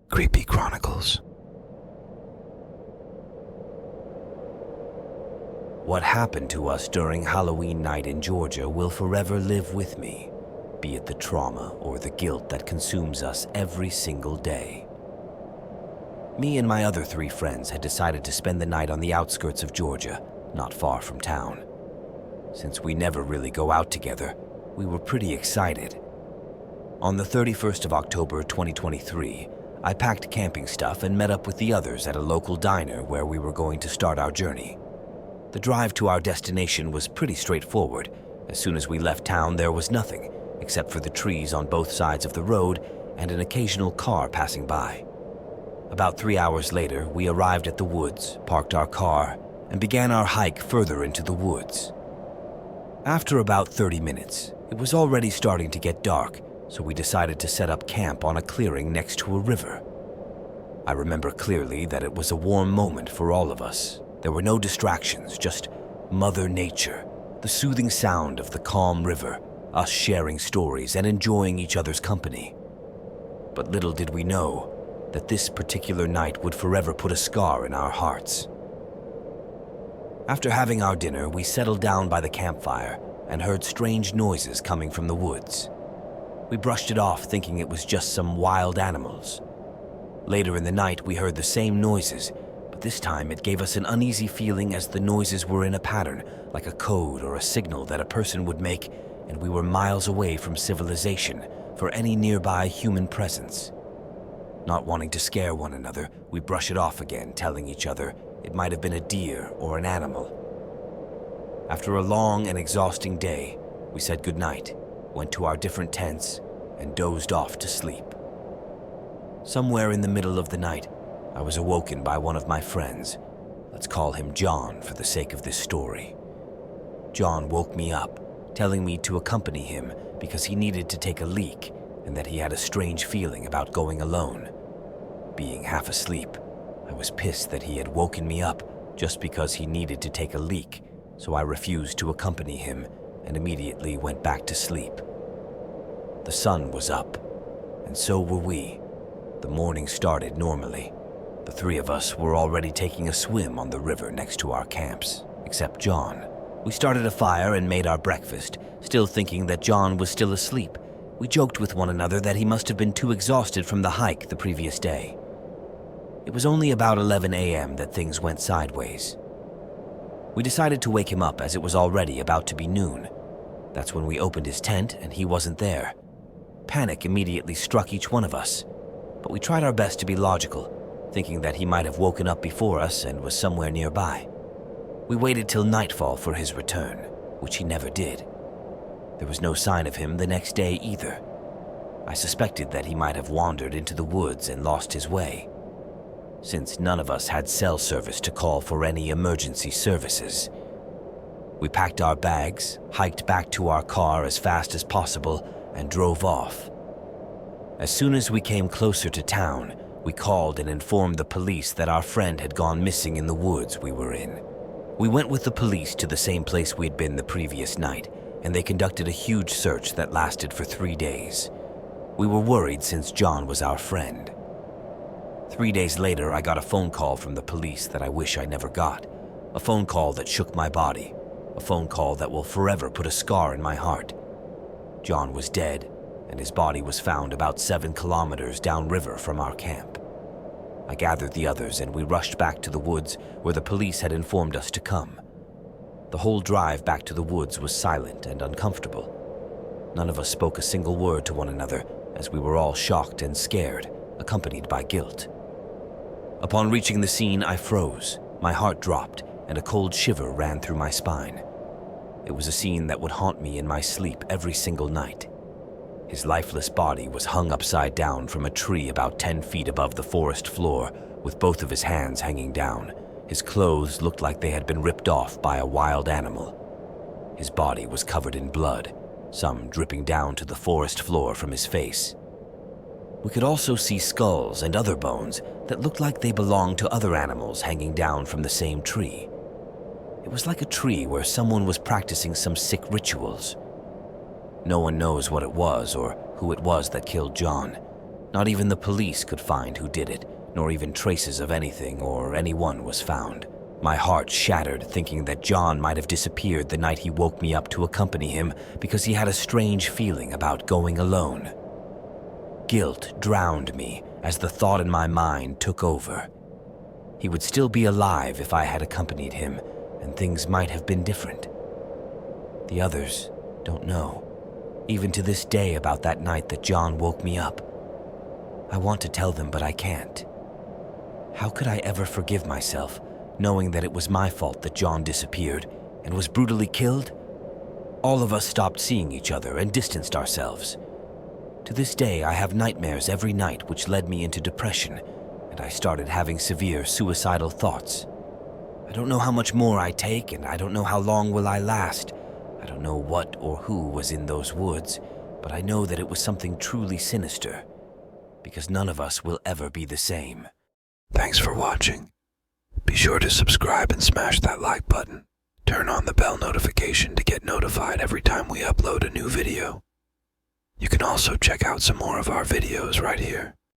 Creepy Chronicles. What happened to us during Halloween night in Georgia will forever live with me, be it the trauma or the guilt that consumes us every single day. Me and my other 3 friends had decided to spend the night on the outskirts of Georgia, not far from town. Since we never really go out together, we were pretty excited. On the 31st of October 2023, I packed camping stuff and met up with the others at a local diner where we were going to start our journey. The drive to our destination was pretty straightforward. As soon as we left town, there was nothing, except for the trees on both sides of the road and an occasional car passing by. About 3 hours later, we arrived at the woods, parked our car, and began our hike further into the woods. After about 30 minutes, it was already starting to get dark, so we decided to set up camp on a clearing next to a river. I remember clearly that it was a warm moment for all of us. There were no distractions, just Mother Nature, the soothing sound of the calm river, us sharing stories and enjoying each other's company. But little did we know that this particular night would forever put a scar in our hearts. After having our dinner, we settled down by the campfire and heard strange noises coming from the woods. We brushed it off thinking it was just some wild animals. Later in the night, we heard the same noises, but this time it gave us an uneasy feeling as the noises were in a pattern, like a code or a signal that a person would make, and we were miles away from civilization for any nearby human presence. Not wanting to scare one another, we brush it off again, telling each other it might have been a deer or an animal. After a long and exhausting day, we said goodnight, went to our different tents, and dozed off to sleep. Somewhere in the middle of the night, I was awoken by one of my friends. Let's call him John for the sake of this story. John woke me up, telling me to accompany him because he needed to take a leak and that he had a strange feeling about going alone. Being half asleep, I was pissed that he had woken me up just because he needed to take a leak, so I refused to accompany him and immediately went back to sleep. The sun was up, and so were we. The morning started normally. The 3 of us were already taking a swim on the river next to our camps, except John. We started a fire and made our breakfast, still thinking that John was still asleep. We joked with one another that he must have been too exhausted from the hike the previous day. It was only about 11 a.m. that things went sideways. We decided to wake him up as it was already about to be noon. That's when we opened his tent and he wasn't there. Panic immediately struck each one of us, but we tried our best to be logical, thinking that he might have woken up before us and was somewhere nearby. We waited till nightfall for his return, which he never did. There was no sign of him the next day either. I suspected that he might have wandered into the woods and lost his way. Since none of us had cell service to call for any emergency services, we packed our bags, hiked back to our car as fast as possible, and drove off. As soon as we came closer to town, we called and informed the police that our friend had gone missing in the woods we were in. We went with the police to the same place we'd been the previous night, and they conducted a huge search that lasted for 3 days. We were worried since John was our friend. 3 days later, I got a phone call from the police that I wish I never got. A phone call that shook my body. A phone call that will forever put a scar in my heart. John was dead, and his body was found about 7 kilometers downriver from our camp. I gathered the others and we rushed back to the woods where the police had informed us to come. The whole drive back to the woods was silent and uncomfortable. None of us spoke a single word to one another as we were all shocked and scared, accompanied by guilt. Upon reaching the scene, I froze, my heart dropped, and a cold shiver ran through my spine. It was a scene that would haunt me in my sleep every single night. His lifeless body was hung upside down from a tree about 10 feet above the forest floor, with both of his hands hanging down. His clothes looked like they had been ripped off by a wild animal. His body was covered in blood, some dripping down to the forest floor from his face. We could also see skulls and other bones that looked like they belonged to other animals hanging down from the same tree. It was like a tree where someone was practicing some sick rituals. No one knows what it was or who it was that killed John. Not even the police could find who did it, nor even traces of anything or anyone was found. My heart shattered thinking that John might have disappeared the night he woke me up to accompany him because he had a strange feeling about going alone. Guilt drowned me as the thought in my mind took over. He would still be alive if I had accompanied him, and things might have been different. The others don't know, even to this day, about that night that John woke me up. I want to tell them, but I can't. How could I ever forgive myself, knowing that it was my fault that John disappeared and was brutally killed? All of us stopped seeing each other and distanced ourselves. To this day, I have nightmares every night which led me into depression, and I started having severe suicidal thoughts. I don't know how much more I take, and I don't know how long will I last. I don't know what or who was in those woods, but I know that it was something truly sinister, because none of us will ever be the same. Thanks for watching. Be sure to subscribe and smash that like button. Turn on the bell notification to get notified every time we upload a new video. You can also check out some more of our videos right here.